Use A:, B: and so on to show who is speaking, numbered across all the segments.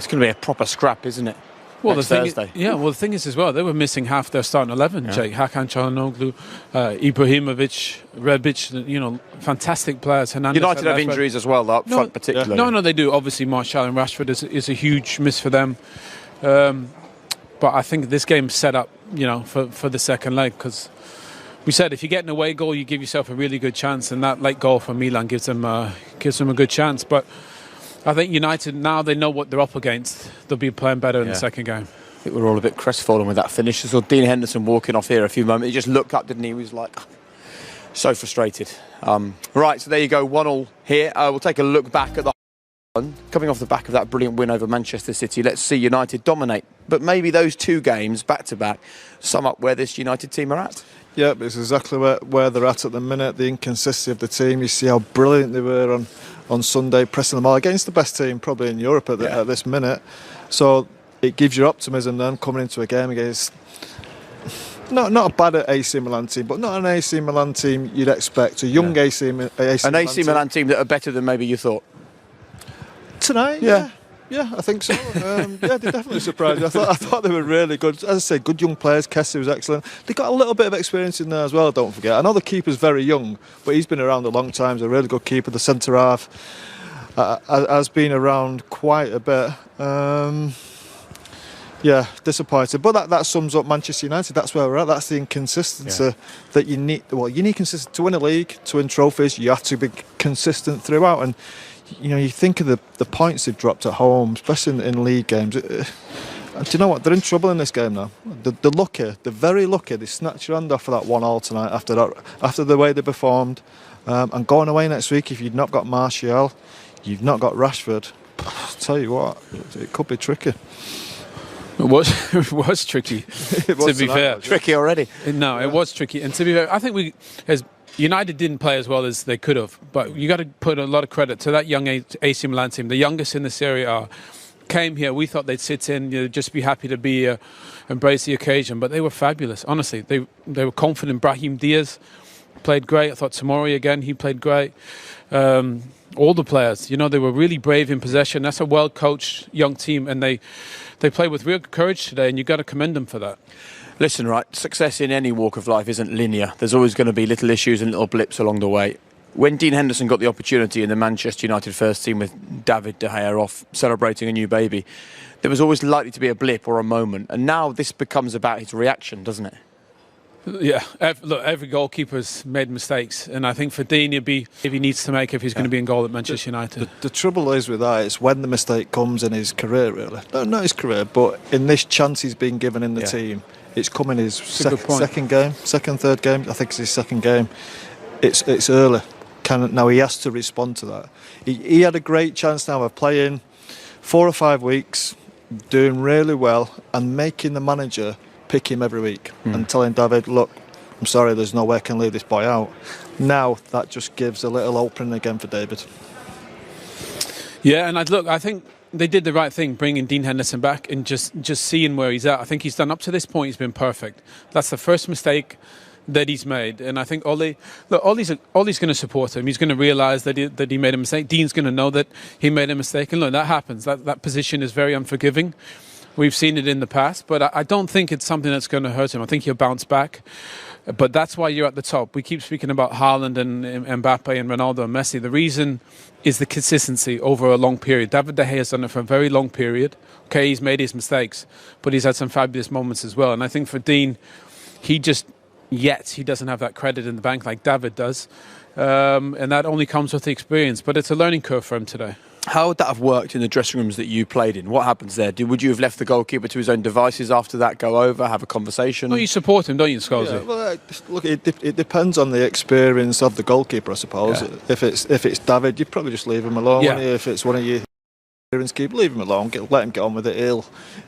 A: It's going to be a proper scrap, isn't it?
B: Well,
A: Next Thursday.
B: the thing is as well, they were missing half their starting 11. Jake, Hakan Çalhanoğlu, Ibrahimovic, Rebic, fantastic players. Hernandez
A: United have injuries as well, up front particularly.
B: No, they do. Obviously, Martial and Rashford is a huge miss for them. But I think this game's set up, for the second leg, because we said if you get an away goal, you give yourself a really good chance, and that late goal for Milan gives them a good chance. But I think United, now they know what they're up against, they'll be playing better in the second game.
A: I think we're all a bit crestfallen with that finish. I saw Dean Henderson walking off here a few moments. He just looked up, didn't he? He was like, so frustrated. Right, so there you go, 1-1 here. We'll take a look back at the coming off the back of that brilliant win over Manchester City. Let's see United dominate. But maybe those two games, back-to-back, sum up where this United team are at.
C: Yeah, it's exactly where they're at the minute. The inconsistency of the team. You see how brilliant they were on Sunday, pressing them all against the best team probably in Europe at this minute. So it gives you optimism then coming into a game against not a bad AC Milan team, but not an AC Milan team you'd expect. A young AC
A: Milan team that are better than maybe you thought.
C: Tonight, yeah, I think so. They definitely surprised me. I thought they were really good. As I say, good young players. Kessie was excellent. They got a little bit of experience in there as well, don't forget. I know the keeper's very young, but he's been around a long time. He's a really good keeper. The centre half has been around quite a bit. Disappointed. But that sums up Manchester United. That's where we're at. That's the inconsistency that you need. Well, you need consistency to win a league, to win trophies. You have to be consistent throughout. And you think of the points they've dropped at home, especially in league games. Do you know what? They're in trouble in this game now. They're lucky. They're very lucky. They snatched your hand off for that 1-1 tonight after the way they performed. And going away next week, if you've not got Martial, you've not got Rashford, I'll tell you what, it could be tricky.
B: It was tricky, to be fair.
A: Tricky already.
B: No, it was tricky. And to be fair, I think United didn't play as well as they could have, but you got to put a lot of credit to that young AC Milan team, the youngest in the Serie A. Came here, we thought they'd sit in, just be happy to be embrace the occasion, but they were fabulous. Honestly, they were confident. Brahim Diaz played great. I thought Tomori again, he played great. All the players, they were really brave in possession. That's a well-coached young team, and they played with real courage today, and you've got to commend them for that.
A: Listen, right, success in any walk of life isn't linear. There's always going to be little issues and little blips along the way. When Dean Henderson got the opportunity in the Manchester United first team with David De Gea off celebrating a new baby, there was always likely to be a blip or a moment. And now this becomes about his reaction, doesn't it?
B: Yeah, every goalkeeper's made mistakes. And I think for Dean, it'd be if he needs to make if he's going to be in goal at Manchester United.
C: The trouble is with that, it's when the mistake comes in his career, really. No, not his career, but in this chance he's been given in the team. It's come in his third game. I think it's his second game. It's early. Now he has to respond to that. He had a great chance now of playing 4 or 5 weeks, doing really well, and making the manager pick him every week and telling David, look, I'm sorry, there's no way I can leave this boy out. Now that just gives a little opening again for David.
B: Yeah, and I think they did the right thing, bringing Dean Henderson back and just seeing where he's at. I think he's done up to this point, he's been perfect. That's the first mistake that he's made, and I think Ollie's going to support him. He's going to realise that he made a mistake. Dean's going to know that he made a mistake, and look, that happens. That position is very unforgiving. We've seen it in the past, but I don't think it's something that's going to hurt him. I think he'll bounce back. But that's why you're at the top. We keep speaking about Haaland and Mbappe and Ronaldo and Messi. The reason is the consistency over a long period. David De Gea has done it for a very long period. Okay, he's made his mistakes, but he's had some fabulous moments as well. And I think for Dean, he doesn't have that credit in the bank like David does. And that only comes with the experience. But it's a learning curve for him today.
A: How would that have worked in the dressing rooms that you played in? What happens there? Would you have left the goalkeeper to his own devices after that, go over, have a conversation?
B: No, you support him, don't you, Scholesy?
C: Yeah, well, look, it depends on the experience of the goalkeeper, I suppose. Yeah. If it's David, you'd probably just leave him alone. Yeah. If it's one of your experienced keepers, leave him alone. Let him get on with it.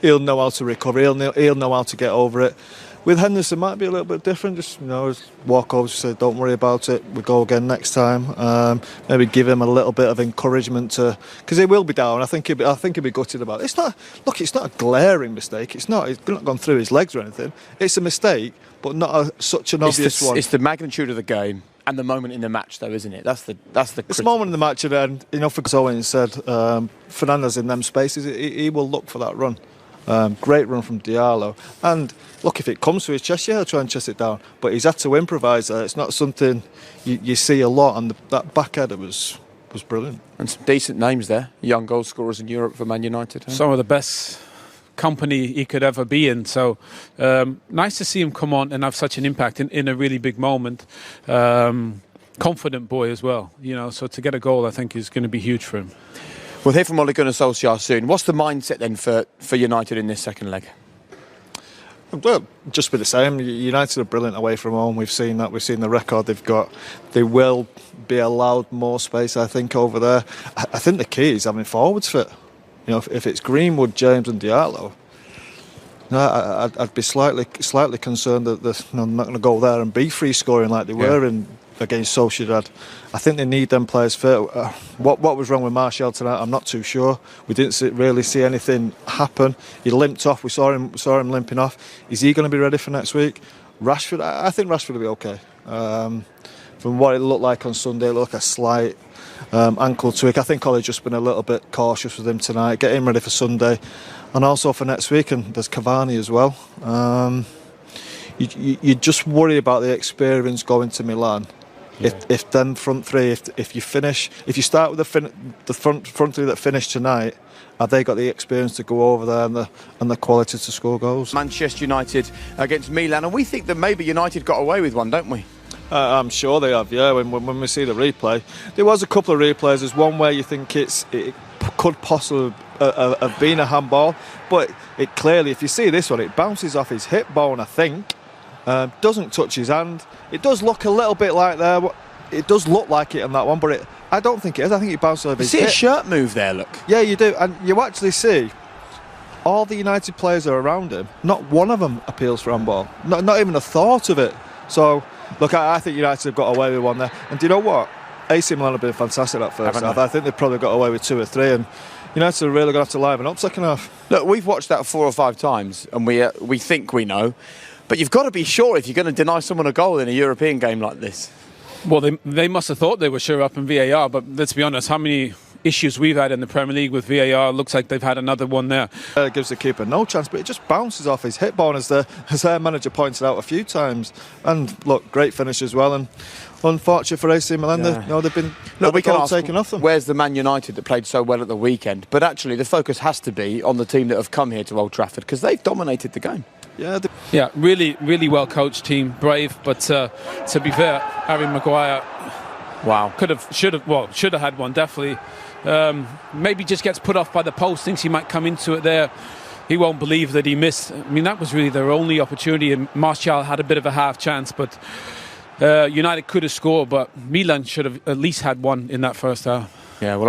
C: He'll know how to recover. He'll know how to get over it. With Henderson, it might be a little bit different. Just walk over, say, don't worry about it. We go again next time. Maybe give him a little bit of encouragement because he will be down. I think he'll be gutted about it. It's not a glaring mistake. It's not gone through his legs or anything. It's a mistake, but not such an obvious one.
A: It's the magnitude of the game and the moment in the match, though, isn't it? That's the.
C: It's a moment in the match, and for Owen said, Fernandes in them spaces, he will look for that run. Great run from Diallo, and look, if it comes to his chest, he'll try and chest it down. But he's had to improvise there. It's not something you see a lot, and that back header was brilliant.
A: And some decent names there, young goal scorers in Europe for Man United. Huh?
B: Some of the best company he could ever be in. So nice to see him come on and have such an impact in a really big moment. Confident boy as well, so to get a goal I think is going to be huge for him.
A: We'll hear from Ole Gunnar Solskjaer soon. What's the mindset then for United in this second leg?
C: Well, just be the same. United are brilliant away from home. We've seen that. We've seen the record they've got. They will be allowed more space, I think, over there. I think the key is having forwards fit. If it's Greenwood, James and Diallo, I'd be slightly concerned that they're not going to go there and be free scoring like they were against Sociedad. I think they need them players fit. What was wrong with Martial tonight? I'm not too sure. We didn't really see anything happen. He limped off. We saw him limping off. Is he going to be ready for next week? Rashford, I think Rashford will be okay. From what it looked like on Sunday, it looked like a slight ankle tweak. I think Ollie's just been a little bit cautious with him tonight. Get him ready for Sunday, and also for next week. And there's Cavani as well. You just worry about the experience going to Milan. Yeah. If them front three, if you start with the front three that finished tonight, have they got the experience to go over there and the quality to score goals?
A: Manchester United against Milan, and we think that maybe United got away with one, don't we?
C: I'm sure they have, yeah. When we see the replay, there was a couple of replays. There's one where you think it could possibly have been a handball, but it clearly, if you see this one, it bounces off his hip bone, I think. Doesn't touch his hand. It does look a little bit like there. It does look like it on that one, but I don't think it is. I think it bounces off his hip.
A: You see a shirt move there, look.
C: Yeah, you do. And you actually see all the United players are around him. Not one of them appeals for handball. Not even a thought of it. So, look, I think United have got away with one there. And do you know what? AC Milan have been fantastic that first half. I think they've probably got away with 2 or 3. And United are really going to have to liven up second half.
A: Look, we've watched that 4 or 5 times, and we think we know. But you've got to be sure if you're going to deny someone a goal in a European game like this.
B: Well, they must have thought they were sure up in VAR, but let's be honest, how many issues we've had in the Premier League with VAR, looks like they've had another one there.
C: It gives the keeper no chance, but it just bounces off his hip bone, as their manager pointed out a few times. And look, great finish as well, and unfortunate for AC Milan, they've been taken off them.
A: Where's the Man United that played so well at the weekend? But actually the focus has to be on the team that have come here to Old Trafford, because they've dominated the game.
B: Yeah, really, really well coached team, brave. But to be fair, Harry Maguire, should have had one definitely. Maybe just gets put off by the post, thinks he might come into it there. He won't believe that he missed. I mean, that was really their only opportunity, and Martial had a bit of a half chance, but United could have scored, but Milan should have at least had one in that first half.
A: Yeah, well.